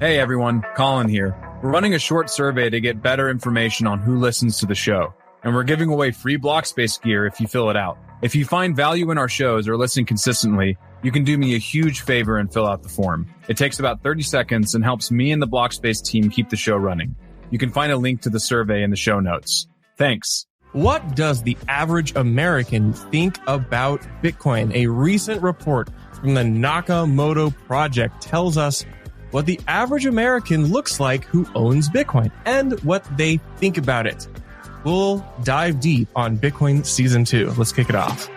Hey everyone, Colin here. We're running a short survey to get better information on who listens to the show, and we're giving away free Blockspace gear if you fill it out. If you find value in our shows or listen consistently, you can do me a huge favor and fill out the form. It takes about 30 seconds and helps me and the Blockspace team keep the show running. You can find a link to the survey in the show notes. Thanks. What does the average American think about Bitcoin? A recent report from the Nakamoto Project tells us what the average American looks like who owns Bitcoin and what they think about it. We'll dive deep on Bitcoin Season 2. Let's kick it off.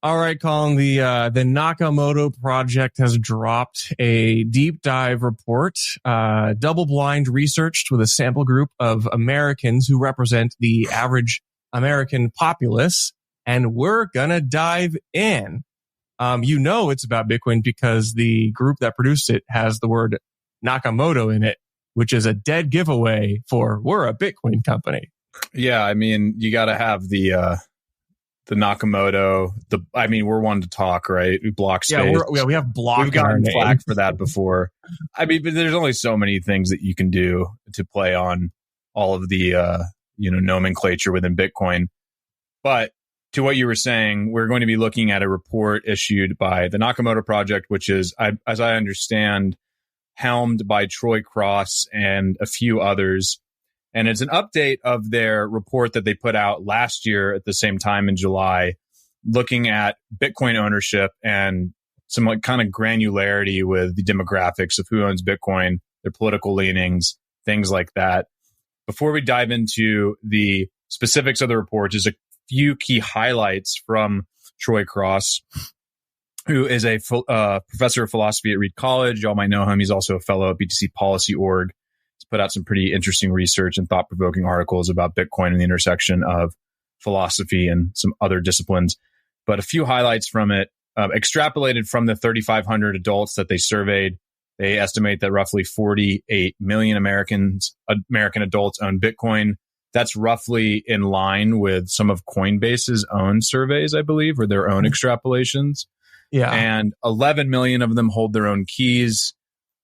All right, Colin, the Nakamoto Project has dropped a deep dive report, double-blind researched with a sample group of Americans who represent the average American populace. And we're gonna dive in. It's about Bitcoin because the group that produced it has the word Nakamoto in it, which is a dead giveaway for we're a Bitcoin company. Yeah, I mean, you got to have the Nakamoto. We're one to talk, right? We Blockspace. Yeah, we have block. We've gotten flack for that before. I mean, but there's only so many things that you can do to play on all of the nomenclature within Bitcoin. But to what you were saying, we're going to be looking at a report issued by the Nakamoto Project, which is, as I understand, helmed by Troy Cross and a few others. And it's an update of their report that they put out last year at the same time in July, looking at Bitcoin ownership and some kind of granularity with the demographics of who owns Bitcoin, their political leanings, things like that. Before we dive into the specifics of the report, just a few key highlights from Troy Cross, who is a professor of philosophy at Reed College. Y'all might know him. He's also a fellow at BTC Policy Org. He's put out some pretty interesting research and thought-provoking articles about Bitcoin and the intersection of philosophy and some other disciplines. But a few highlights from it, extrapolated from the 3,500 adults that they surveyed. They estimate that roughly 48 million American adults own Bitcoin. That's roughly in line with some of Coinbase's own surveys, I believe, or their own extrapolations. Yeah. And 11 million of them hold their own keys.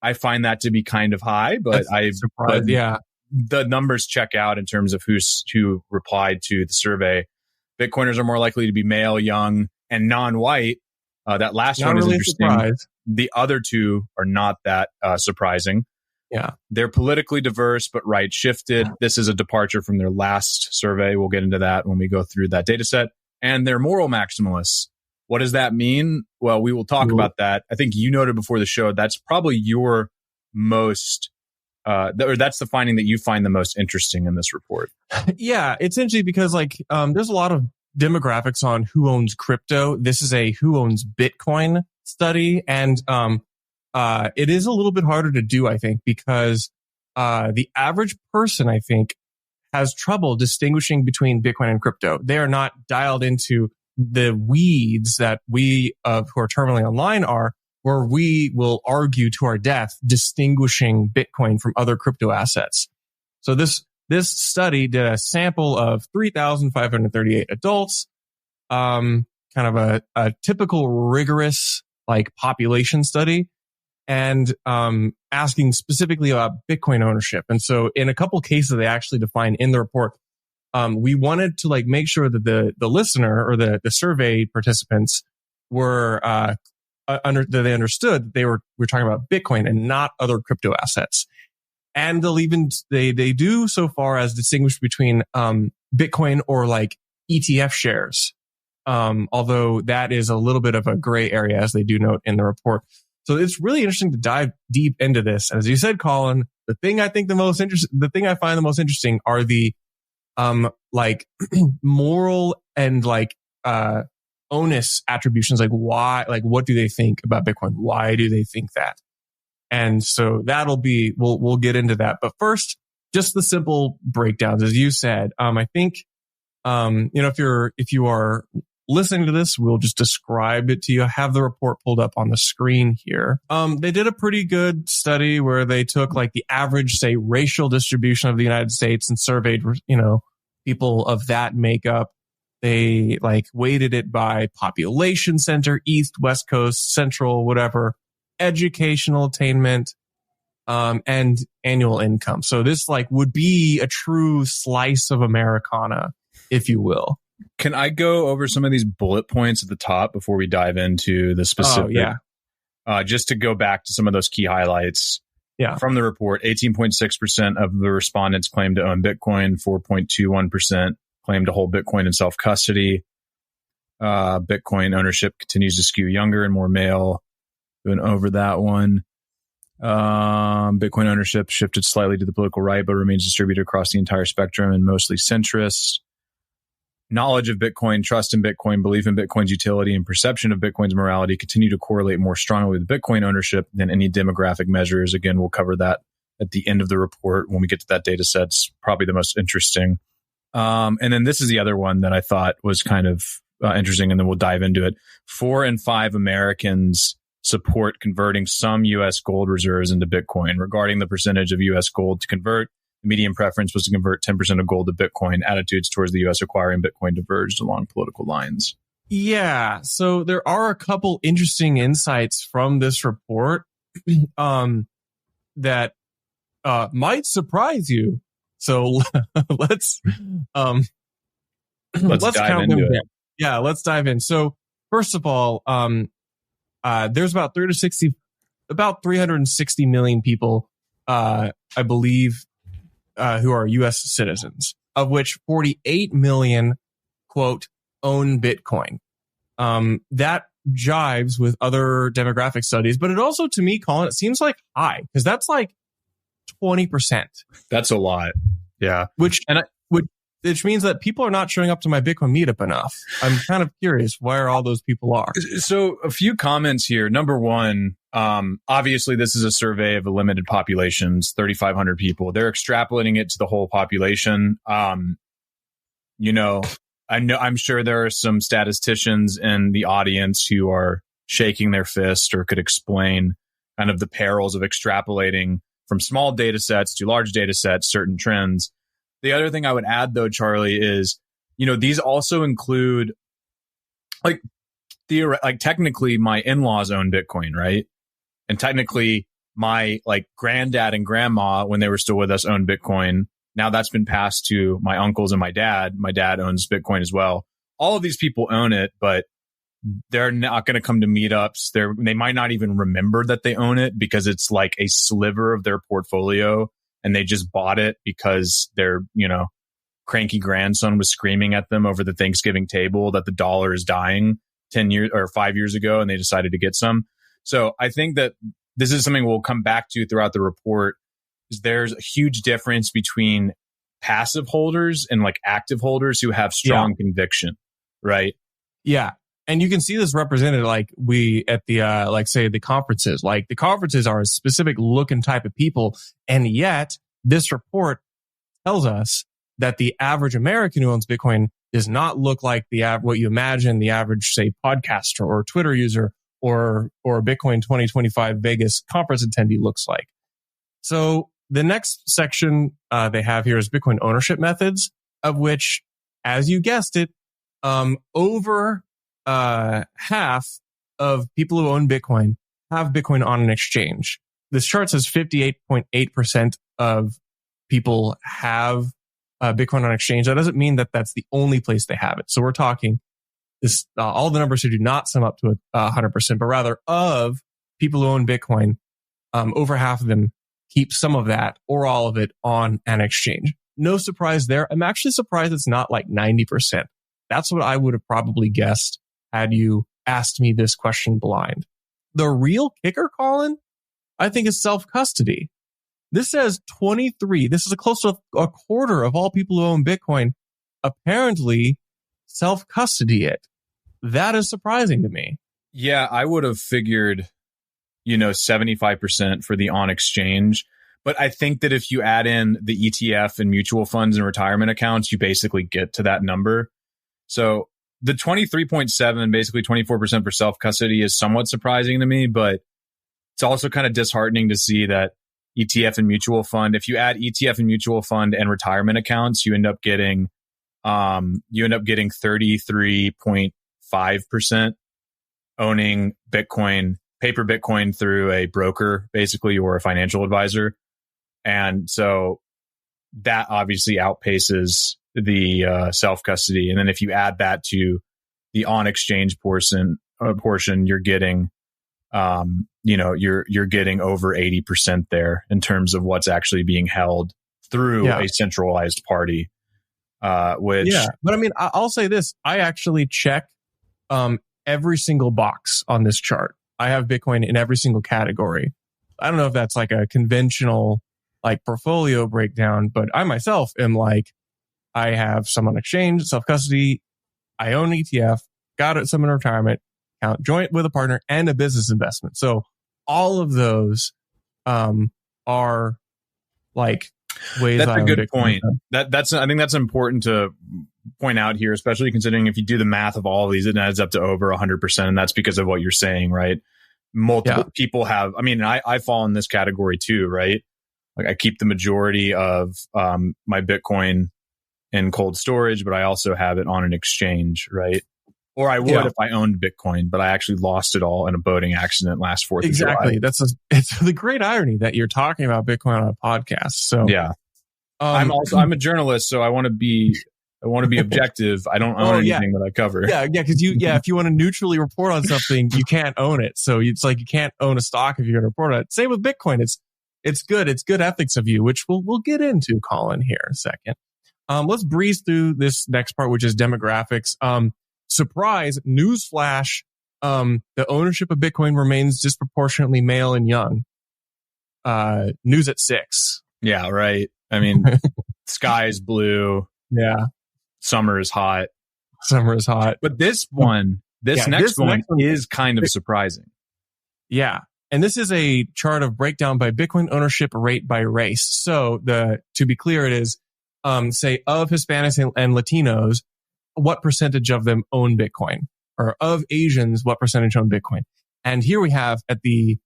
I find that to be kind of high, but the numbers check out in terms of who replied to the survey. Bitcoiners are more likely to be male, young, and non-white. That last one is really interesting. Surprised. The other two are not that surprising. Yeah. They're politically diverse, but right shifted. This is a departure from their last survey. We'll get into that when we go through that data set. And they're moral maximalists. What does that mean? Well, we will talk about that. I think you noted before the show, that's probably your most, that's the finding that you find the most interesting in this report. Yeah. It's interesting because there's a lot of demographics on who owns crypto. This is a who owns Bitcoin study. And, it is a little bit harder to do, I think, because the average person, I think, has trouble distinguishing between Bitcoin and crypto. They are not dialed into the weeds that we who are terminally online are, where we will argue to our death distinguishing Bitcoin from other crypto assets. So this study did a sample of 3,538 adults, kind of a typical rigorous population study, and asking specifically about Bitcoin ownership. And so in a couple cases they actually define in the report, we wanted to make sure that the listener or the survey participants were that they understood that we're talking about Bitcoin and not other crypto assets. And they do so far as distinguish between Bitcoin or ETF shares. Although that is a little bit of a gray area, as they do note in the report. So it's really interesting to dive deep into this. And as you said, Colin, the thing I find the most interesting are the moral and onus attributions. What do they think about Bitcoin? Why do they think that? And so we'll get into that. But first, just the simple breakdowns, as you said. I think if you are listening to this, we'll just describe it to you. I have the report pulled up on the screen here. They did a pretty good study where they took the average, say, racial distribution of the United States and surveyed, people of that makeup. They like weighted it by population center, East, West Coast, Central, whatever, educational attainment, and annual income. So this like would be a true slice of Americana, if you will. Can I go over some of these bullet points at the top before we dive into the specific? Oh, yeah. Just to go back to some of those key highlights. Yeah. From the report, 18.6% of the respondents claimed to own Bitcoin, 4.21% claimed to hold Bitcoin in self-custody. Bitcoin ownership continues to skew younger and more male. Going over that one. Bitcoin ownership shifted slightly to the political right, but remains distributed across the entire spectrum and mostly centrist. Knowledge of Bitcoin, trust in Bitcoin, belief in Bitcoin's utility, and perception of Bitcoin's morality continue to correlate more strongly with Bitcoin ownership than any demographic measures. Again, we'll cover that at the end of the report when we get to that data set. It's probably the most interesting. And then this is the other one that I thought was kind of interesting, and then we'll dive into it. 4 in 5 Americans support converting some U.S. gold reserves into Bitcoin. Regarding the percentage of U.S. gold to convert, the median preference was to convert 10% of gold to Bitcoin. Attitudes towards the U.S. acquiring Bitcoin diverged along political lines. Yeah. So there are a couple interesting insights from this report that might surprise you. So let's dive count into them it. down. Yeah, let's dive in. So first of all, there's about 360 million people, I believe, who are U.S. citizens, of which 48 million, quote, own Bitcoin. That jives with other demographic studies, but it also, to me, Colin, it seems like high, because that's like 20%. That's a lot. Yeah. Which means that people are not showing up to my Bitcoin meetup enough. I'm kind of curious where all those people are. So a few comments here. Number one, obviously this is a survey of a limited populations, 3,500 people. They're extrapolating it to the whole population. I'm sure there are some statisticians in the audience who are shaking their fist or could explain kind of the perils of extrapolating from small data sets to large data sets, certain trends. The other thing I would add, though, Charlie, is, these also include, technically my in-laws own Bitcoin, right? And technically my, granddad and grandma, when they were still with us, owned Bitcoin. Now that's been passed to my uncles and my dad. My dad owns Bitcoin as well. All of these people own it, but they're not going to come to meetups. They might not even remember that they own it because it's like a sliver of their portfolio. And they just bought it because their, cranky grandson was screaming at them over the Thanksgiving table that the dollar is dying 10 years or 5 years ago, and they decided to get some. So I think that this is something we'll come back to throughout the report. Is there's a huge difference between passive holders and active holders who have strong conviction, right? Yeah. And you can see this represented at the, say the conferences. The conferences are a specific look and type of people. And yet this report tells us that the average American who owns Bitcoin does not look like what you imagine the average, say, podcaster or Twitter user or Bitcoin 2025 Vegas conference attendee looks like. So the next section they have here is Bitcoin ownership methods, of which, as you guessed it, over half of people who own Bitcoin have Bitcoin on an exchange. This chart says 58.8% of people have Bitcoin on exchange. That doesn't mean that that's the only place they have it. So we're talking this, all the numbers here do not sum up to 100%, but rather of people who own Bitcoin, over half of them keep some of that or all of it on an exchange. No surprise there. I'm actually surprised it's not 90%. That's what I would have probably guessed had you asked me this question blind. The real kicker, Colin, I think is self-custody. This says 23. This is close to a quarter of all people who own Bitcoin apparently self-custody it. That is surprising to me. Yeah, I would have figured, 75% for the on exchange. But I think that if you add in the ETF and mutual funds and retirement accounts, you basically get to that number. So the 23.7, basically 24% for self-custody is somewhat surprising to me, but it's also kind of disheartening to see that ETF and mutual fund, if you add ETF and mutual fund and retirement accounts, you end up getting you end up getting 33.5% owning Bitcoin, paper Bitcoin through a broker, basically, or a financial advisor. And so that obviously outpaces the self-custody. And then if you add that to the on-exchange portion, you're getting, you're getting over 80% there in terms of what's actually being held through a centralized party. But I mean, I'll say this: I actually check every single box on this chart. I have Bitcoin in every single category. I don't know if that's like a conventional like portfolio breakdown, but I myself am like, I have some on exchange, self-custody, I own an ETF, got it some in retirement account, joint with a partner, and a business investment. So all of those are like ways. That's a good point. I think that's important to point out here, especially considering if you do the math of all of these, it adds up to over 100%. And that's because of what you're saying, right? Multiple people have, I mean, I fall in this category too, right? Like I keep the majority of my Bitcoin in cold storage, but I also have it on an exchange, right? Or I would if I owned Bitcoin, but I actually lost it all in a boating accident last 4th of July. Exactly. It's the great irony that you're talking about Bitcoin on a podcast. So yeah, I'm a journalist, so I want to be objective. I don't own anything that I cover. Because if you want to neutrally report on something, you can't own it. So it's like you can't own a stock if you're going to report on it. Same with Bitcoin. It's good ethics of you, which we'll get into, Colin, here in a second. Let's breeze through this next part, which is demographics. Surprise, newsflash, the ownership of Bitcoin remains disproportionately male and young. News at 6. Yeah, right. I mean, sky is blue. Yeah. Summer is hot. But this next one is kind of surprising. Yeah. And this is a chart of breakdown by Bitcoin ownership rate by race. So to be clear, it is, say of Hispanics and Latinos, what percentage of them own Bitcoin, or of Asians, what percentage own Bitcoin? And here we have at the,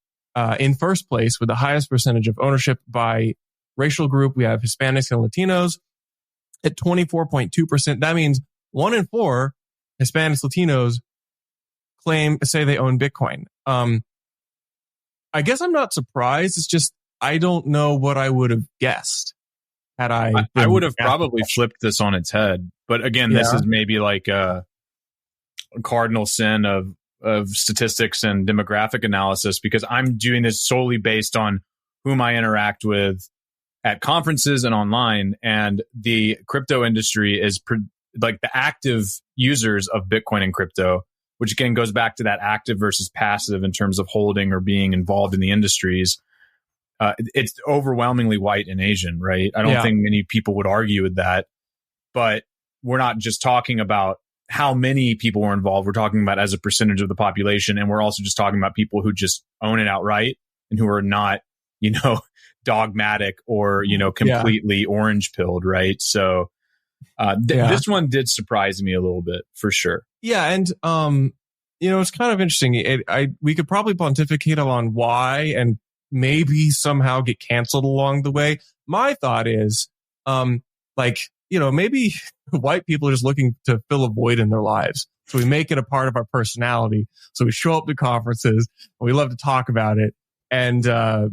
in first place with the highest percentage of ownership by racial group, we have Hispanics and Latinos at 24.2%. That means 1 in 4 Hispanics, Latinos say they own Bitcoin. I guess I'm not surprised. It's just, I don't know what I would have guessed. I would have probably flipped this on its head. But again, this is maybe like a cardinal sin of statistics and demographic analysis, because I'm doing this solely based on whom I interact with at conferences and online. And the crypto industry is like the active users of Bitcoin and crypto, which again goes back to that active versus passive in terms of holding or being involved in the industries. It's overwhelmingly white and Asian, right? I don't think many people would argue with that. But we're not just talking about how many people were involved. We're talking about as a percentage of the population. And we're also just talking about people who just own it outright and who are not, dogmatic or, completely orange pilled, right? So this one did surprise me a little bit for sure. Yeah. And, it's kind of interesting. We could probably pontificate on why and maybe somehow get canceled along the way. My thought is, maybe white people are just looking to fill a void in their lives. So we make it a part of our personality. So we show up to conferences and we love to talk about it. And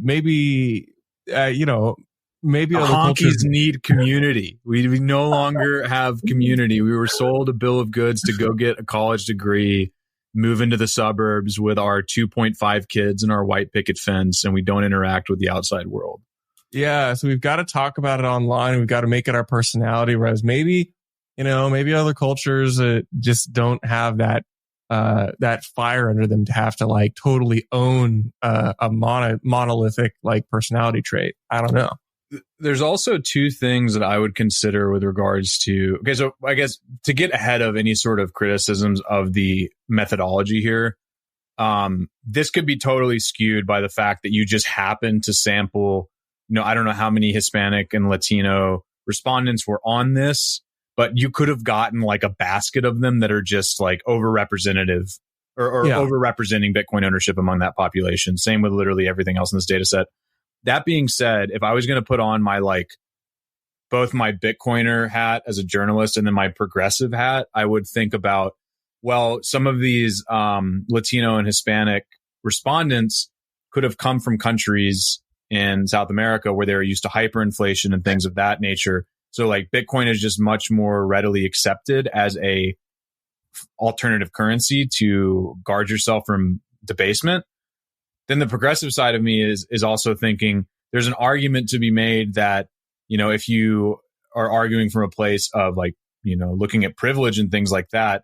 maybe other honkies need community. We no longer have community. We were sold a bill of goods to go get a college degree, move into the suburbs with our 2.5 kids and our white picket fence, and we don't interact with the outside world. Yeah, so we've got to talk about it online. We've got to make it our personality. Whereas maybe other cultures just don't have that fire under them to have to like totally own a monolithic like personality trait. I don't know. There's also two things that I would consider with regards to, okay, so I guess to get ahead of any sort of criticisms of the methodology here, this could be totally skewed by the fact that you just happen to sample, I don't know how many Hispanic and Latino respondents were on this, but you could have gotten like a basket of them that are just like overrepresentative or overrepresenting Bitcoin ownership among that population. Same with literally everything else in this data set. That being said, if I was going to put on my like both my Bitcoiner hat as a journalist and then my progressive hat, I would think about, well, some of these Latino and Hispanic respondents could have come from countries in South America where they're used to hyperinflation and things of that nature. So like Bitcoin is just much more readily accepted as a alternative currency to guard yourself from debasement. Then the progressive side of me is also thinking there's an argument to be made that, you know, if you are arguing from a place of like, you know, looking at privilege and things like that,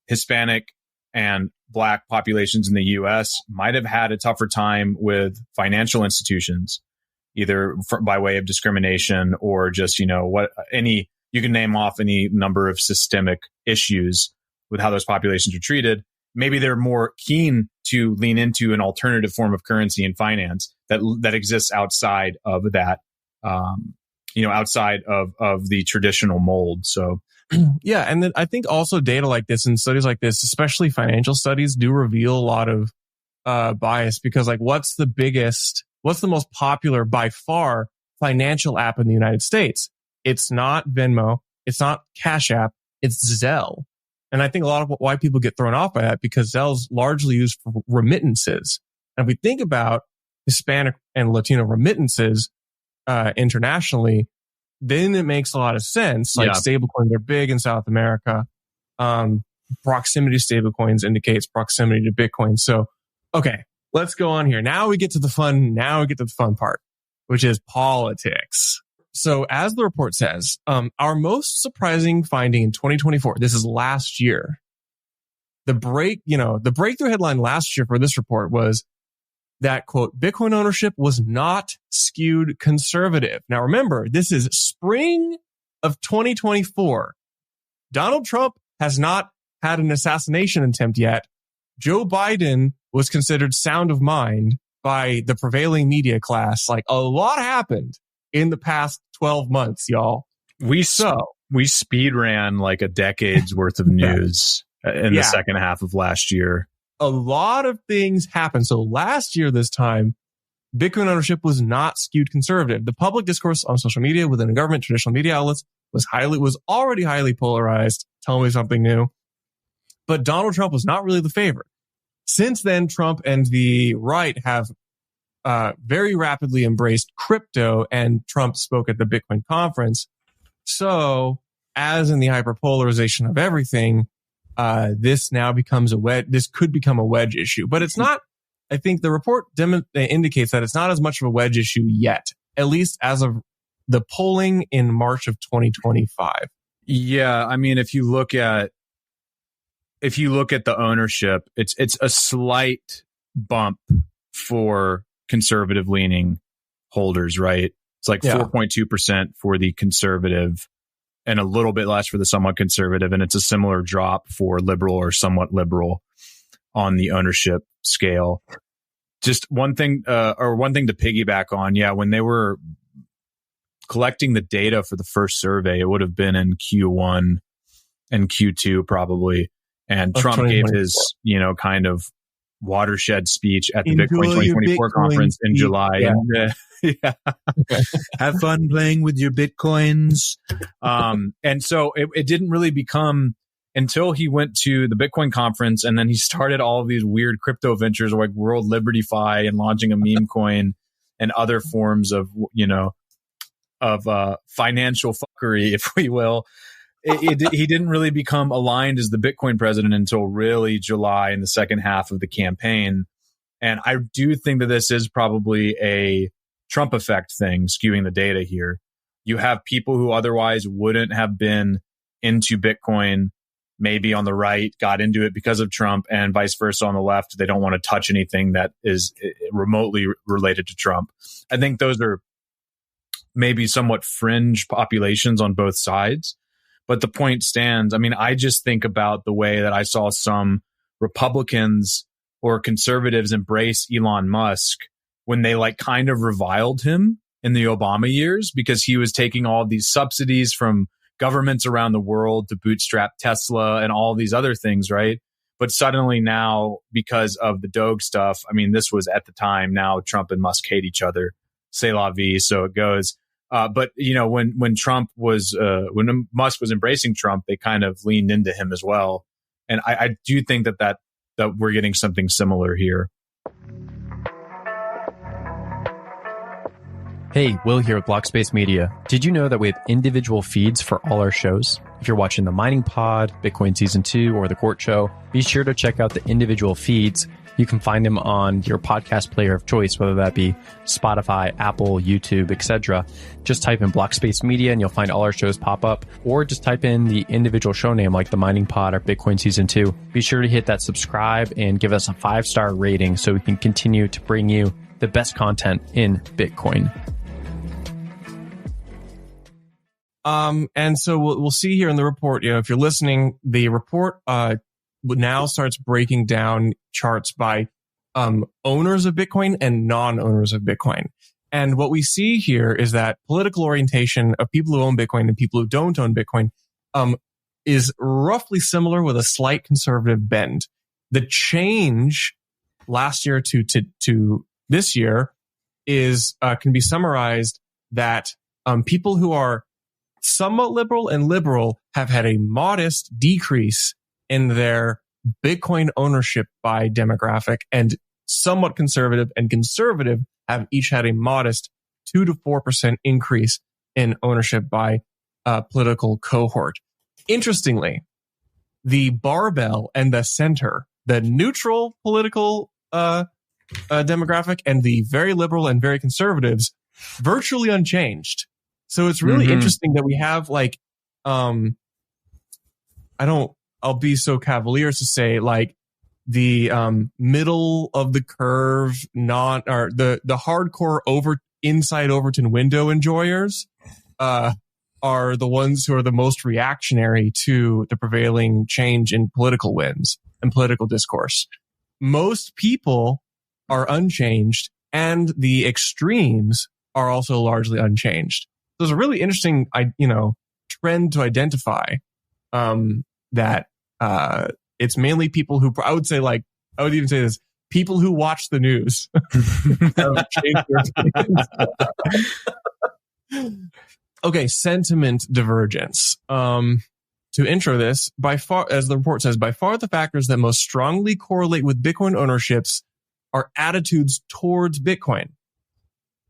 Hispanic and Black populations in the US might have had a tougher time with financial institutions, either by way of discrimination or just, you know, you can name off any number of systemic issues with how those populations are treated. Maybe they're more keen to lean into an alternative form of currency and finance that exists outside of that, outside of the traditional mold. So, yeah. And then I think also data like this and studies like this, especially financial studies, do reveal a lot of bias, because like what's the most popular by far financial app in the United States? It's not Venmo. It's not Cash App. It's Zelle. And I think a lot of why people get thrown off by that, because Zelle's largely used for remittances. And if we think about Hispanic and Latino remittances internationally, then it makes a lot of sense. Like stablecoins are big in South America. Proximity stablecoins indicates proximity to Bitcoin. So, okay, let's go on here. Now we get to the fun part, which is politics. So as the report says, our most surprising finding in 2024, this is last year. The breakthrough headline last year for this report was that, quote, Bitcoin ownership was not skewed conservative. Now remember, this is spring of 2024. Donald Trump has not had an assassination attempt yet. Joe Biden was considered sound of mind by the prevailing media class. Like, a lot happened in the past 12 months, y'all. We speed ran like a decade's worth of news in the second half of last year. A lot of things happened. So last year, this time, Bitcoin ownership was not skewed conservative. The public discourse on social media, within the government, traditional media outlets was already highly polarized. Tell me something new. But Donald Trump was not really the favorite. Since then, Trump and the right have very rapidly embraced crypto, and Trump spoke at the Bitcoin conference. So, as in the hyperpolarization of everything, this now becomes this could become a wedge issue, but it's not. I think the report indicates that it's not as much of a wedge issue yet, at least as of the polling in March of 2025. Yeah. I mean, if you look at the ownership, it's a slight bump for conservative leaning holders, right? It's like 4.2% for the conservative and a little bit less for the somewhat conservative. And it's a similar drop for liberal or somewhat liberal on the ownership scale. Just one thing to piggyback on. Yeah. When they were collecting the data for the first survey, it would have been in Q1 and Q2 probably. And Trump gave his, kind of watershed speech at the Bitcoin 2024 conference in July. Yeah. Have fun playing with your Bitcoins. And so it didn't really become until he went to the Bitcoin conference, and then he started all of these weird crypto ventures like World Liberty Fi and launching a meme coin and other forms of, financial fuckery, if we will. He didn't really become aligned as the Bitcoin president until really July in the second half of the campaign. And I do think that this is probably a Trump effect thing, skewing the data here. You have people who otherwise wouldn't have been into Bitcoin, maybe on the right, got into it because of Trump, and vice versa on the left. They don't want to touch anything that is remotely related to Trump. I think those are maybe somewhat fringe populations on both sides. But the point stands. I mean, I just think about the way that I saw some Republicans or conservatives embrace Elon Musk when they kind of reviled him in the Obama years because he was taking all these subsidies from governments around the world to bootstrap Tesla and all these other things, right? But suddenly now, because of the Doge stuff, I mean, this was at the time. Now Trump and Musk hate each other. C'est la vie. So it goes. But when Trump was when Musk was embracing Trump, they kind of leaned into him as well. And I do think that we're getting something similar here. Hey, Will here with Blockspace Media. Did you know that we have individual feeds for all our shows? If you're watching the Mining Pod, Bitcoin Season 2, or the Court Show, be sure to check out the individual feeds. You can find them on your podcast player of choice, whether that be Spotify, Apple, YouTube, etc. Just type in Blockspace Media and you'll find all our shows pop up, or just type in the individual show name like the Mining Pod or Bitcoin Season 2. Be sure to hit that subscribe and give us a 5-star rating so we can continue to bring you the best content in Bitcoin. And so we'll see here in the report, if you're listening, the report now starts breaking down charts by owners of Bitcoin and non-owners of Bitcoin. And what we see here is that political orientation of people who own Bitcoin and people who don't own Bitcoin is roughly similar with a slight conservative bend. The change last year to this year is can be summarized that people who are somewhat liberal and liberal have had a modest decrease in their Bitcoin ownership by demographic, and somewhat conservative and conservative have each had a modest 2 to 4% increase in ownership by political cohort. Interestingly, the barbell and the center, the neutral political demographic and the very liberal and very conservatives, virtually unchanged. So it's really interesting that we have I'll be so cavalier to say the middle of the curve, the hardcore inside Overton window enjoyers are the ones who are the most reactionary to the prevailing change in political winds and political discourse. Most people are unchanged, and the extremes are also largely unchanged. There's a really interesting, trend to identify, that, it's mainly people who, I would even say this, people who watch the news have changed their opinions. Okay, sentiment divergence. To intro this, by far, as the report says, by far the factors that most strongly correlate with Bitcoin ownerships are attitudes towards Bitcoin.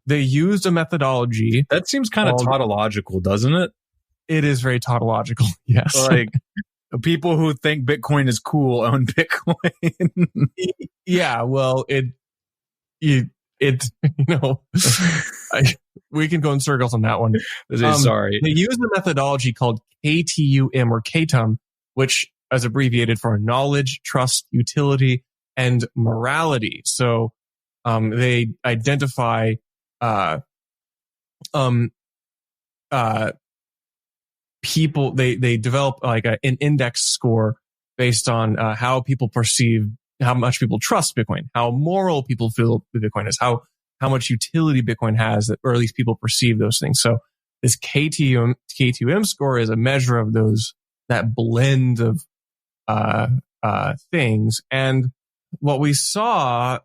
They used a methodology. That seems kind of tautological, doesn't it? It is very tautological, yes. People who think Bitcoin is cool own Bitcoin. Yeah, well, we can go in circles on that one. Sorry. They use a methodology called KTUM or KTUM, which is abbreviated for knowledge, trust, utility, and morality. So they identify people, they develop an index score based on how people perceive, how much people trust Bitcoin, how moral people feel Bitcoin is, how much utility Bitcoin has, or at least people perceive those things. So this KTUM score is a measure of that blend of things. And what we saw,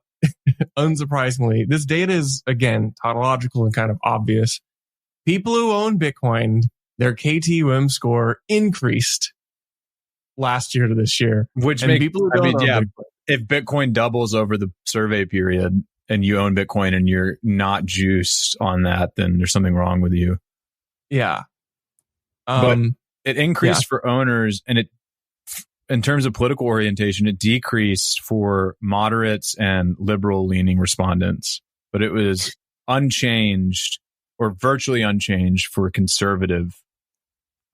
unsurprisingly, this data is, again, tautological and kind of obvious. People who own Bitcoin, their KTUM score increased last year to this year. Which makes people who don't own Bitcoin, if Bitcoin doubles over the survey period and you own Bitcoin and you're not juiced on that, then there's something wrong with you. Yeah. But it increased for owners, and in terms of political orientation, it decreased for moderates and liberal leaning respondents, but it was unchanged or virtually unchanged for conservative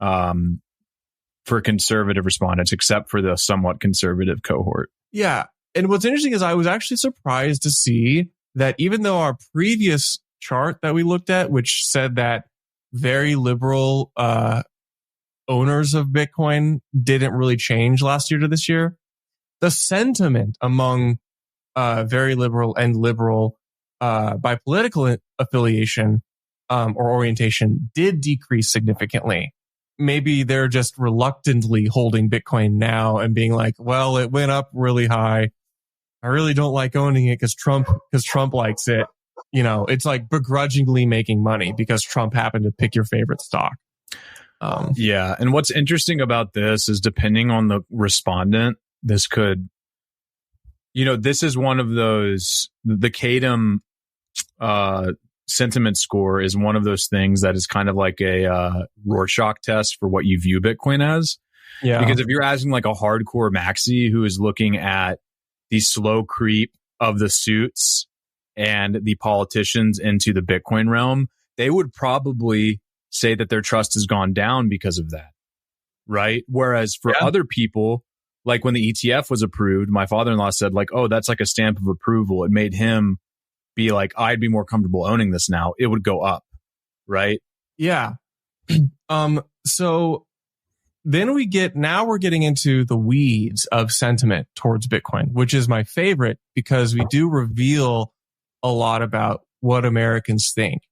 respondents, except for the somewhat conservative cohort. Yeah. And what's interesting is I was actually surprised to see that even though our previous chart that we looked at, which said that very liberal owners of Bitcoin didn't really change last year to this year, the sentiment among very liberal and liberal by political affiliation or orientation did decrease significantly. Maybe they're just reluctantly holding Bitcoin now and being like, well, it went up really high. I really don't like owning it because Trump likes it. it's like begrudgingly making money because Trump happened to pick your favorite stock. Yeah. And what's interesting about this is depending on the respondent, this could, this is one of those, the CADM sentiment score is one of those things that is kind of like a Rorschach test for what you view Bitcoin as. Yeah. Because if you're asking like a hardcore maxi who is looking at the slow creep of the suits and the politicians into the Bitcoin realm, they would probably say that their trust has gone down because of that. Right. Whereas for other people, like when the ETF was approved, my father-in-law said like, oh, that's like a stamp of approval. It made him be like, I'd be more comfortable owning this now. It would go up. Right. Yeah. So then we're getting into the weeds of sentiment towards Bitcoin, which is my favorite because we do reveal a lot about what Americans think.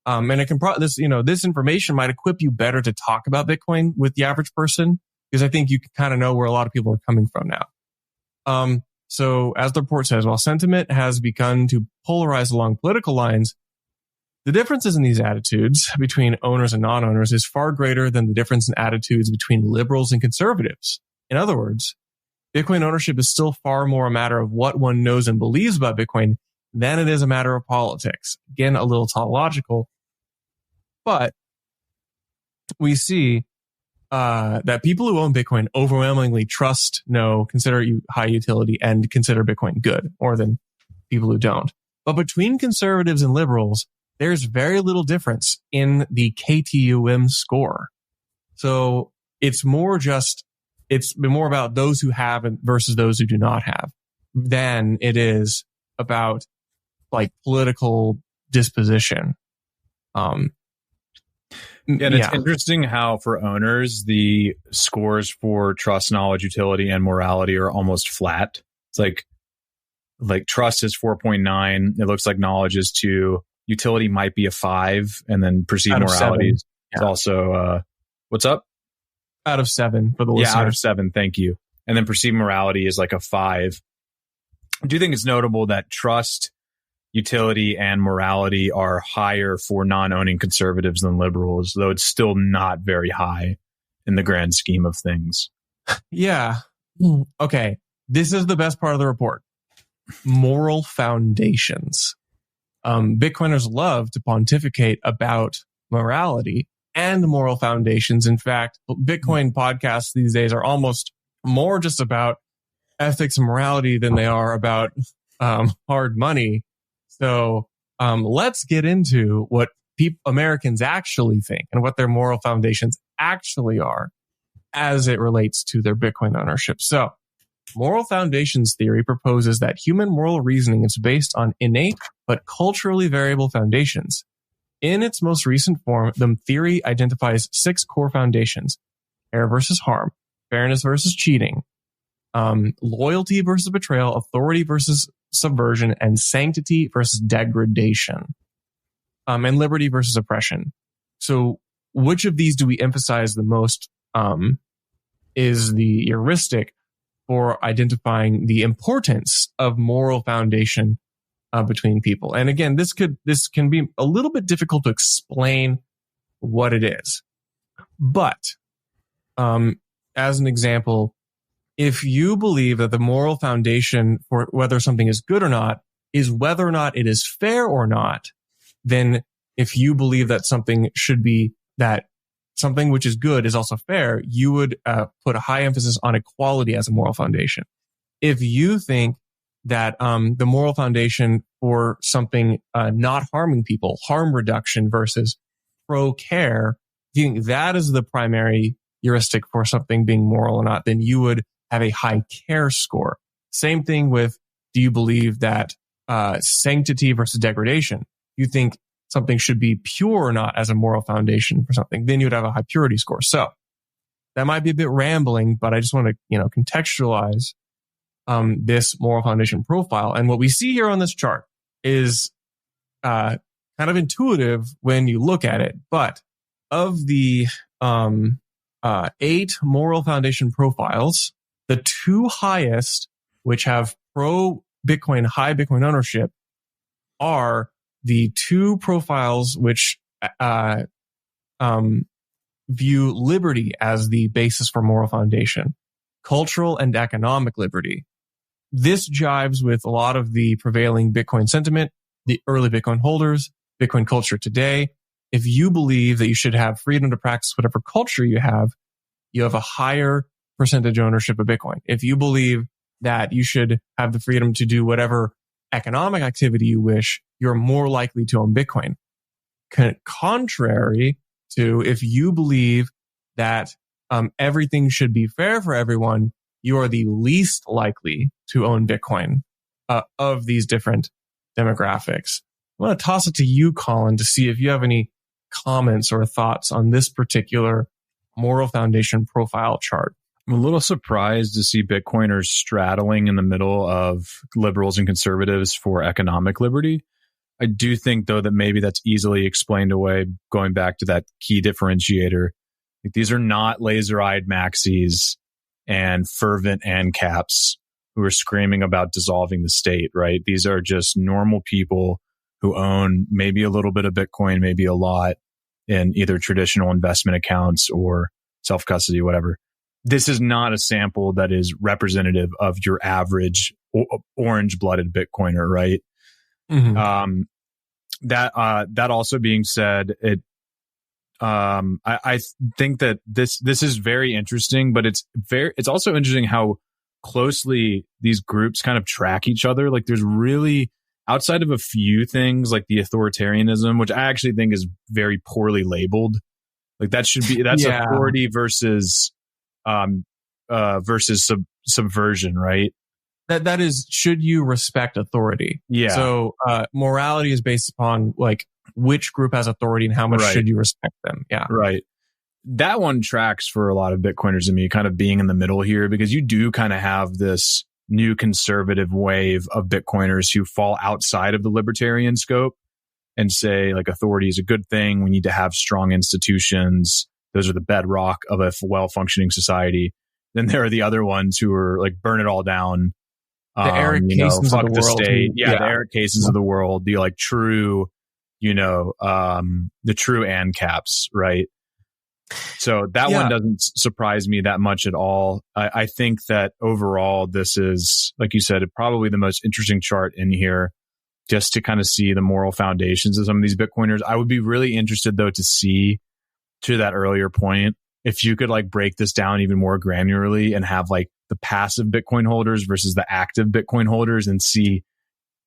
And it can this information might equip you better to talk about Bitcoin with the average person, because I think you can kind of know where a lot of people are coming from now. So as the report says, while sentiment has begun to polarize along political lines, the differences in these attitudes between owners and non-owners is far greater than the difference in attitudes between liberals and conservatives. In other words, Bitcoin ownership is still far more a matter of what one knows and believes about Bitcoin than it is a matter of politics. Again, a little tautological, but we see that people who own Bitcoin overwhelmingly trust, know, consider high utility, and consider Bitcoin good more than people who don't. But between conservatives and liberals, there's very little difference in the KTUM score. So it's more about those who have versus those who do not have than it is about like political disposition. It's interesting how for owners, the scores for trust, knowledge, utility, and morality are almost flat. It's like trust is 4.9. It looks like knowledge is 2. Utility might be a 5, and then perceived morality is also what's up? Out of 7 for the listener. Yeah, out of 7. Thank you. And then perceived morality is like a 5. I do think it's notable that trust, utility, and morality are higher for non-owning conservatives than liberals, though it's still not very high in the grand scheme of things. Yeah. Okay. This is the best part of the report. Moral foundations. Bitcoiners love to pontificate about morality and moral foundations. In fact, Bitcoin podcasts these days are almost more just about ethics and morality than they are about hard money. So let's get into what Americans actually think and what their moral foundations actually are as it relates to their Bitcoin ownership. So moral foundations theory proposes that human moral reasoning is based on innate but culturally variable foundations. In its most recent form, the theory identifies 6 core foundations: error versus harm, fairness versus cheating, loyalty versus betrayal, authority versus subversion, and sanctity versus degradation, and liberty versus oppression. So which of these do we emphasize the most is the heuristic for identifying the importance of moral foundation between people. And again, this can be a little bit difficult to explain what it is. But as an example, if you believe that the moral foundation for whether something is good or not is whether or not it is fair or not, then if you believe that something which is good is also fair, you would put a high emphasis on equality as a moral foundation. If you think that the moral foundation for something not harming people, harm reduction versus pro-care, if you think that is the primary heuristic for something being moral or not, then you would have a high care score. Same thing with, do you believe that sanctity versus degradation? You think something should be pure or not as a moral foundation for something, then you would have a high purity score. So that might be a bit rambling, but I just want to, contextualize this moral foundation profile. And what we see here on this chart is kind of intuitive when you look at it. But of the 8 moral foundation profiles, the 2 highest, which have pro-Bitcoin, high Bitcoin ownership, are the two profiles which view liberty as the basis for moral foundation, cultural and economic liberty. This jives with a lot of the prevailing Bitcoin sentiment, the early Bitcoin holders, Bitcoin culture today. If you believe that you should have freedom to practice whatever culture you have a higher percentage ownership of Bitcoin. If you believe that you should have the freedom to do whatever economic activity you wish, you're more likely to own Bitcoin. Contrary to if you believe that everything should be fair for everyone, you are the least likely to own Bitcoin of these different demographics. I want to toss it to you, Colin, to see if you have any comments or thoughts on this particular moral foundation profile chart. I'm a little surprised to see Bitcoiners straddling in the middle of liberals and conservatives for economic liberty. I do think, though, that maybe that's easily explained away going back to that key differentiator. Like, these are not laser-eyed maxis and fervent ANCAPs who are screaming about dissolving the state, right? These are just normal people who own maybe a little bit of Bitcoin, maybe a lot, in either traditional investment accounts or self-custody, whatever. This is not a sample that is representative of your average orange-blooded Bitcoiner, right? Mm-hmm. That also being said, I think that this is very interesting, but it's also interesting how closely these groups kind of track each other. Like, there's really, outside of a few things like the authoritarianism, which I actually think is very poorly labeled. Like, that's authority versus subversion, right? That is, should you respect authority? Yeah. So morality is based upon like which group has authority and how much should you respect them. Yeah. Right. That one tracks for a lot of Bitcoiners and me, kind of being in the middle here, because you do kind of have this new conservative wave of Bitcoiners who fall outside of the libertarian scope and say, like, authority is a good thing. We need to have strong institutions. Those are the bedrock of a well-functioning society. Then there are the other ones who are like, burn it all down. The Eric Casons fuck of the the world. state. The Eric Casons of the world. The like true, the true ANCAPs, right? So that one doesn't surprise me that much at all. I think that overall, this is, like you said, probably the most interesting chart in here, just to kind of see the moral foundations of some of these Bitcoiners. I would be really interested, though, to see, to that earlier point, if you could like break this down even more granularly and have like the passive Bitcoin holders versus the active Bitcoin holders and see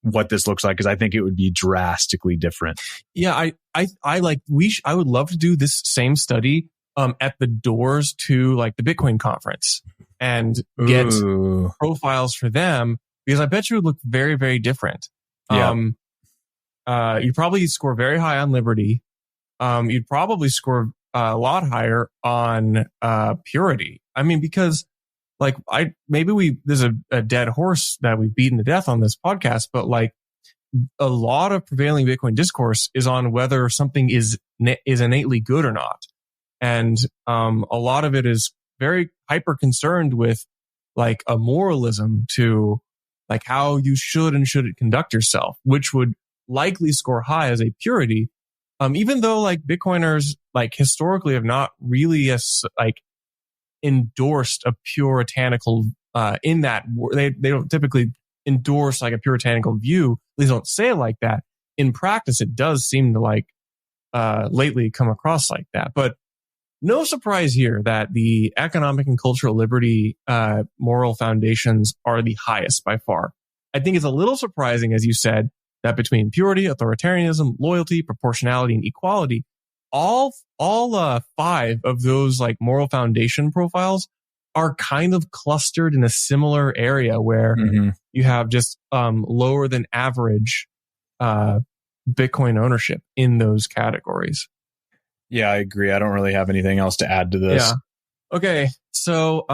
what this looks like, because I think it would be drastically different. Yeah, I would love to do this same study at the doors to like the Bitcoin conference and get profiles for them, because I bet you would look very, very different. Yeah. You'd probably score very high on liberty. You'd probably score a lot higher on purity. I mean, because like there's a dead horse that we've beaten to death on this podcast, but like a lot of prevailing Bitcoin discourse is on whether something is innately good or not. And a lot of it is very hyper concerned with like a moralism to like how you should and shouldn't conduct yourself, which would likely score high as a purity. Even though like Bitcoiners like historically have not really endorsed a puritanical in that they don't typically endorse like a puritanical view. They don't say it like that. In practice, it does seem to like lately come across like that. But no surprise here that the economic and cultural liberty moral foundations are the highest by far. I think it's a little surprising, as you said, that between purity, authoritarianism, loyalty, proportionality, and equality, all five of those like moral foundation profiles are kind of clustered in a similar area where you have just lower than average Bitcoin ownership in those categories. Yeah, I agree. I don't really have anything else to add to this. Yeah. Okay. So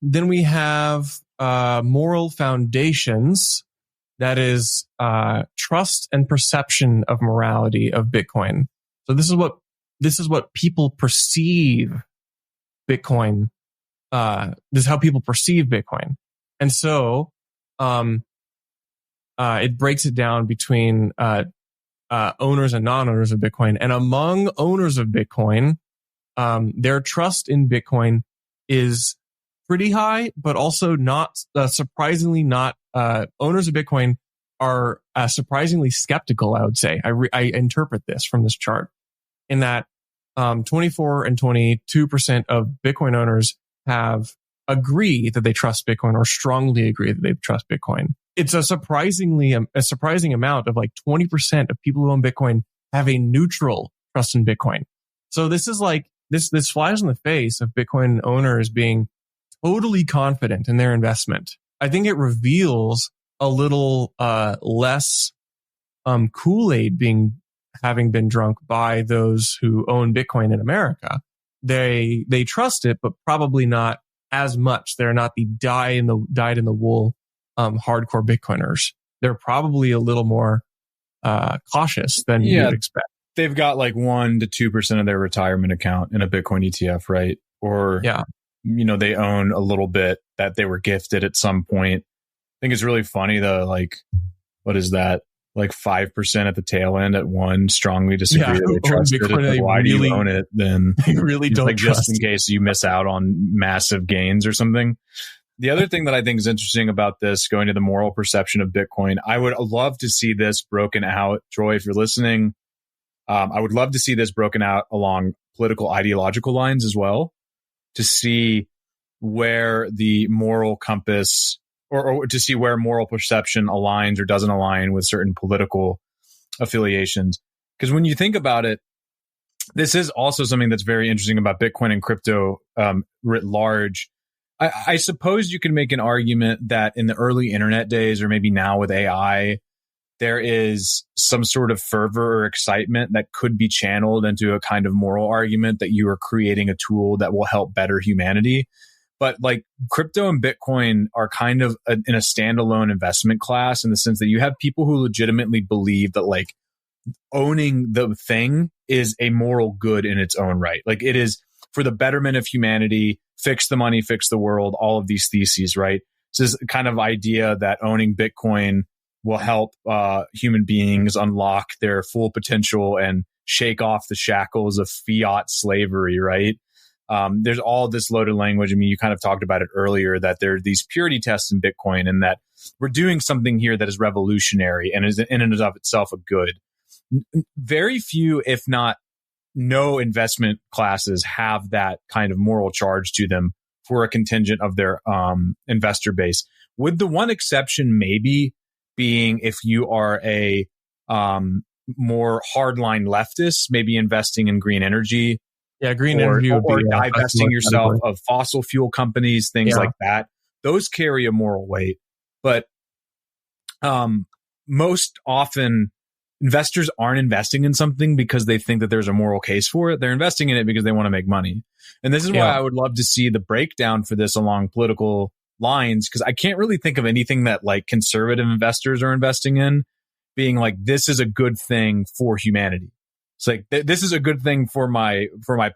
then we have moral foundations. That is trust and perception of morality of Bitcoin. So this is what people perceive Bitcoin. This is how people perceive Bitcoin. And so it breaks it down between owners and non-owners of Bitcoin. And among owners of Bitcoin, their trust in Bitcoin is pretty high, but also not surprisingly not. Owners of Bitcoin are surprisingly skeptical, I would say. I interpret this from this chart in that 24 and 22% of Bitcoin owners agree that they trust Bitcoin or strongly agree that they trust Bitcoin. It's a surprising amount of like 20% of people who own Bitcoin have a neutral trust in Bitcoin. So this is like, this flies in the face of Bitcoin owners being totally confident in their investment. I think it reveals a little less Kool-Aid having been drunk by those who own Bitcoin in America. They trust it, but probably not as much. They're not the dyed in the wool hardcore Bitcoiners. They're probably a little more cautious than you would expect. They've got like 1 to 2% of their retirement account in a Bitcoin ETF, right? Or they own a little bit that they were gifted at some point. I think it's really funny though. Like, what is that? Like 5% at the tail end at one strongly disagree that they trust Bitcoin, it. Like, why do you own it? Then they really don't like trust. Just in case you miss out on massive gains or something. The other thing that I think is interesting about this, going to the moral perception of Bitcoin, I would love to see this broken out. Troy, if you're listening, I would love to see this broken out along political ideological lines as well, to see where the moral compass or to see where moral perception aligns or doesn't align with certain political affiliations. Because when you think about it, this is also something that's very interesting about Bitcoin and crypto writ large. I suppose you can make an argument that in the early internet days, or maybe now with AI, there is some sort of fervor or excitement that could be channeled into a kind of moral argument that you are creating a tool that will help better humanity. But like crypto and Bitcoin are kind of in a standalone investment class in the sense that you have people who legitimately believe that like owning the thing is a moral good in its own right. Like it is for the betterment of humanity, fix the money, fix the world, all of these theses, right? So this kind of idea that owning Bitcoin will help human beings unlock their full potential and shake off the shackles of fiat slavery, right? There's all this loaded language. I mean, you kind of talked about it earlier, that there are these purity tests in Bitcoin and that we're doing something here that is revolutionary and is in and of itself a good. Very few, if not no investment classes have that kind of moral charge to them for a contingent of their investor base. With the one exception maybe being if you are a more hardline leftist, maybe investing in green energy. Yeah, green energy would or be divesting yourself of fossil fuel companies, things like that. Those carry a moral weight. But most often, investors aren't investing in something because they think that there's a moral case for it. They're investing in it because they want to make money. And this is why I would love to see the breakdown for this along political lines, because I can't really think of anything that like conservative investors are investing in being like, this is a good thing for humanity. It's like, this is a good thing for my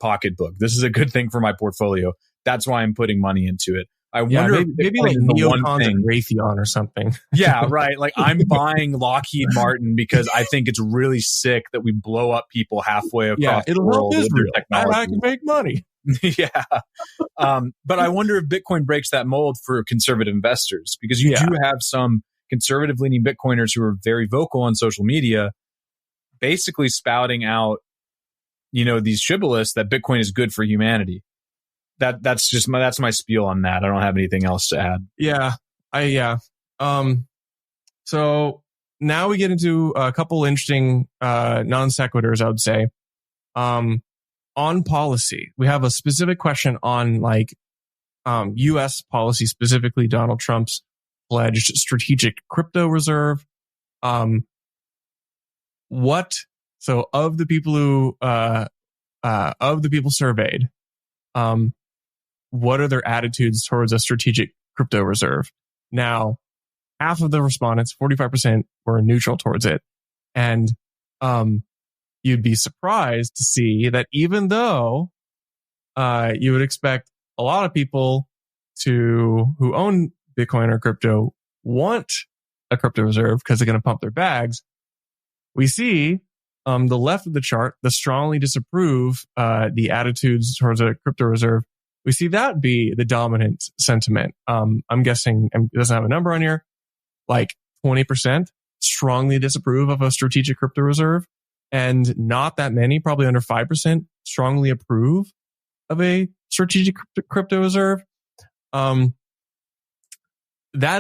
pocketbook. This is a good thing for my portfolio. That's why I'm putting money into it. I wonder maybe like neocons and Raytheon or something. Yeah, right. Like I'm buying Lockheed Martin because I think it's really sick that we blow up people halfway across the world with their technology. I can make money. Yeah. But I wonder if Bitcoin breaks that mold for conservative investors, because you do have some conservative leaning Bitcoiners who are very vocal on social media, basically spouting out, these shibboleths that Bitcoin is good for humanity. That's my spiel on that. I don't have anything else to add. So now we get into a couple interesting non sequiturs, I would say. On policy, we have a specific question on U.S. policy, specifically Donald Trump's pledged strategic crypto reserve. Of the people who surveyed, what are their attitudes towards a strategic crypto reserve? Now, half of the respondents, 45%, were neutral towards it. And you'd be surprised to see that even though you would expect a lot of people who own Bitcoin or crypto want a crypto reserve because they're going to pump their bags, we see the left of the chart, the strongly disapprove the attitudes towards a crypto reserve. We see that be the dominant sentiment. I'm guessing it doesn't have a number on here, like 20% strongly disapprove of a strategic crypto reserve, and not that many, probably under 5%, strongly approve of a strategic crypto reserve. That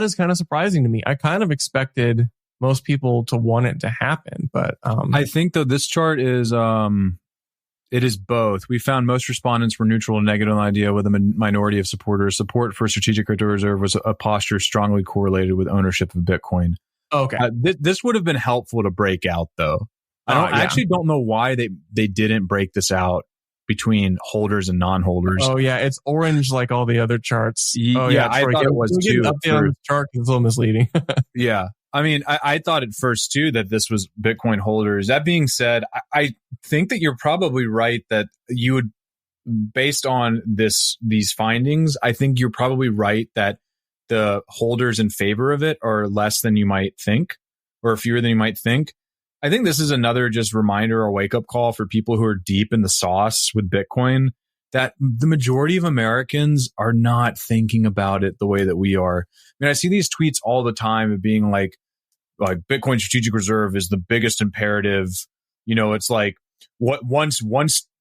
is kind of surprising to me. I kind of expected most people to want it to happen, but I think though this chart is it is both. We found most respondents were neutral and negative on the idea, with a minority of supporters. Support for a strategic crypto reserve was a posture strongly correlated with ownership of Bitcoin. Okay, this would have been helpful to break out though. I actually don't know why they didn't break this out between holders and non-holders. Oh yeah, it's orange like all the other charts. I thought it was too. Update on the chart is a little misleading. Yeah. I mean, I thought at first too that this was Bitcoin holders. That being said, I think that you're probably right that you would, based on these findings, I think you're probably right that the holders in favor of it are less than you might think, or fewer than you might think. I think this is another just reminder or wake up call for people who are deep in the sauce with Bitcoin, that the majority of Americans are not thinking about it the way that we are. I mean, I see these tweets all the time of being like Bitcoin strategic reserve is the biggest imperative. You know, it's like once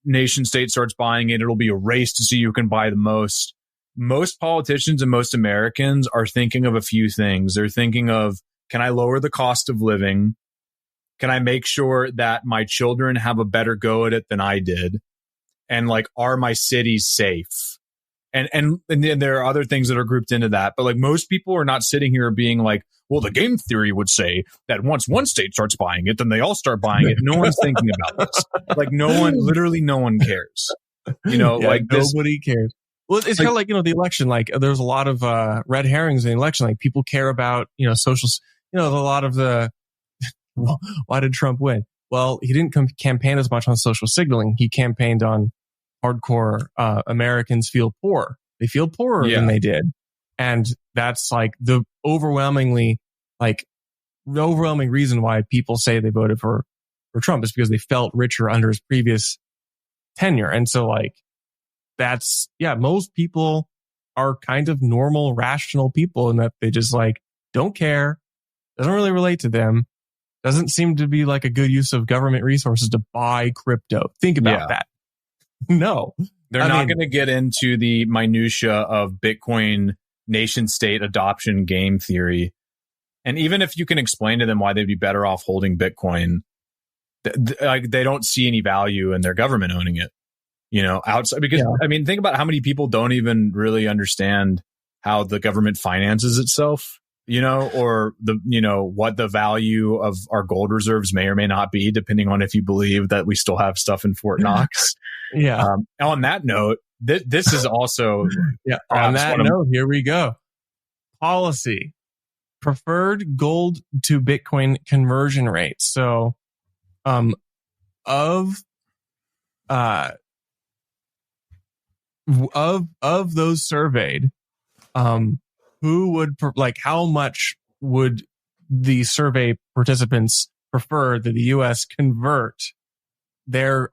nation state starts buying it, it'll be a race to see who can buy the most. Most politicians and most Americans are thinking of a few things. They're thinking of, can I lower the cost of living? Can I make sure that my children have a better go at it than I did? And like, are my cities safe? And there are other things that are grouped into that. But like, most people are not sitting here being like, well, the game theory would say that once one state starts buying it, then they all start buying it. No one's thinking about this. Like literally no one cares. You know, yeah, like nobody cares. Well, it's kind of like, the election, like there's a lot of red herrings in the election. Like people care about, social, a lot of the, why did Trump win? Well, he didn't campaign as much on social signaling. He campaigned on hardcore Americans feel poor. They feel poorer than they did. And that's like the overwhelming reason why people say they voted for Trump is because they felt richer under his previous tenure. And so like, most people are kind of normal, rational people in that they just like don't care, doesn't really relate to them, doesn't seem to be like a good use of government resources to buy crypto. Think about that. No, they're not going to get into the minutia of Bitcoin nation state adoption game theory. And even if you can explain to them why they'd be better off holding Bitcoin, they don't see any value in their government owning it, outside. Because I mean, think about how many people don't even really understand how the government finances itself, or what the value of our gold reserves may or may not be, depending on if you believe that we still have stuff in Fort Knox. On that note, this is also on that note, here we go. Policy: preferred gold to Bitcoin conversion rate. So, of those surveyed, who would how much would the survey participants prefer that the U.S. convert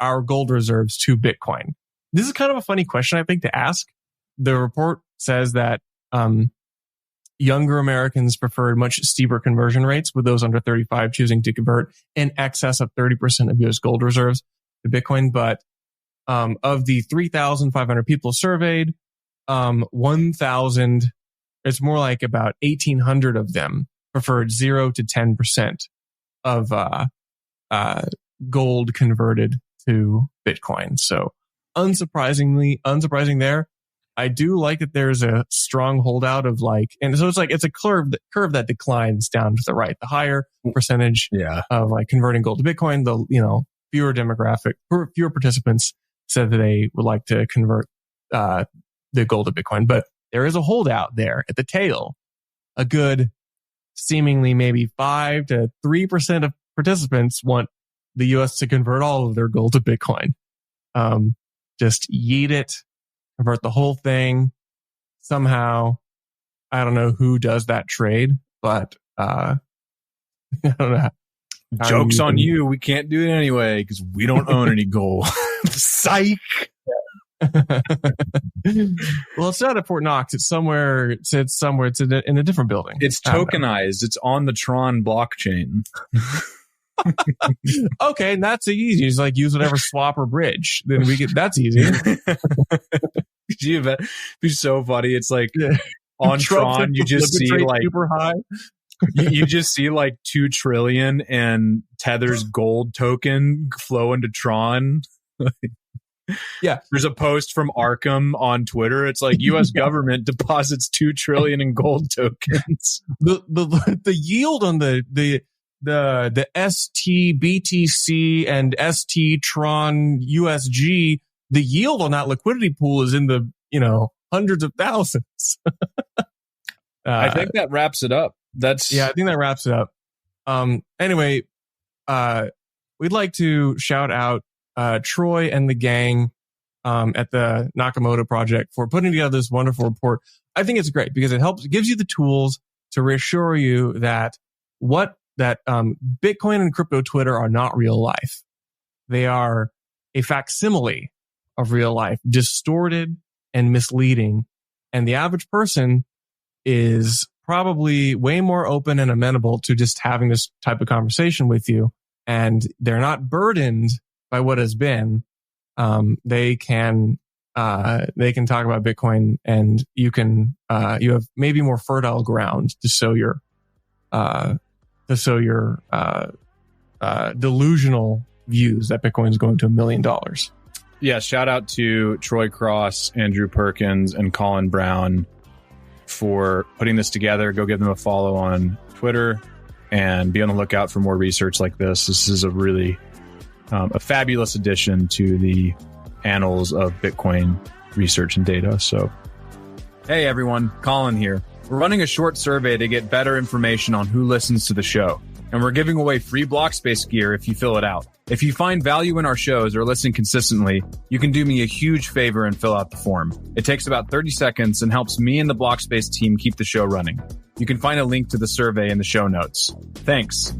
our gold reserves to Bitcoin? This is kind of a funny question, I think, to ask. The report says that younger Americans preferred much steeper conversion rates, with those under 35 choosing to convert in excess of 30% of U.S. gold reserves to Bitcoin. But of the 3,500 people surveyed, 1,000, it's more like about 1,800 of them preferred 0 to 10% of gold converted to Bitcoin. So unsurprising there. I do like that there's a strong holdout of and so it's a curve that declines down to the right. The higher percentage of converting gold to Bitcoin, the fewer participants said that they would like to convert the gold to Bitcoin. But there is a holdout there at the tail. A good seemingly maybe 5 to 3% of participants want the U.S. to convert all of their gold to Bitcoin. Just yeet it, convert the whole thing somehow. I don't know who does that trade, but I don't know. Joke's on you. We can't do it anyway because we don't own any gold. Psych. Well, it's not at Fort Knox. It's somewhere. It's in a different building. It's tokenized. It's on the Tron blockchain. Okay, and that's easy. It's like use whatever swap or bridge. Then we get that's easy. It'd be so funny. It's like on Tron, you just see like super high. you just see like 2 trillion and Tether's gold token flow into Tron. Yeah, there's a post from Arkham on Twitter. It's like U.S. government deposits 2 trillion in gold tokens. The yield on the ST BTC and ST Tron USG, the yield on that liquidity pool is in the hundreds of thousands. I think that wraps it up. I think that wraps it up. Anyway, we'd like to shout out Troy and the gang at the Nakamoto Project for putting together this wonderful report. I think it's great because it gives you the tools to reassure you that Bitcoin and crypto Twitter are not real life. They are a facsimile of real life, distorted and misleading. And the average person is probably way more open and amenable to just having this type of conversation with you. And they're not burdened by what has been. They can talk about Bitcoin, and you have maybe more fertile ground to sow your delusional views that Bitcoin is going to $1 million. Yeah, shout out to Troy Cross, Andrew Perkins, and Colin Brown for putting this together. Go give them a follow on Twitter and be on the lookout for more research like this. This is a really a fabulous addition to the annals of Bitcoin research and data. So, hey everyone, Colin here. We're running a short survey to get better information on who listens to the show. And we're giving away free Blockspace gear if you fill it out. If you find value in our shows or listen consistently, you can do me a huge favor and fill out the form. It takes about 30 seconds and helps me and the Blockspace team keep the show running. You can find a link to the survey in the show notes. Thanks.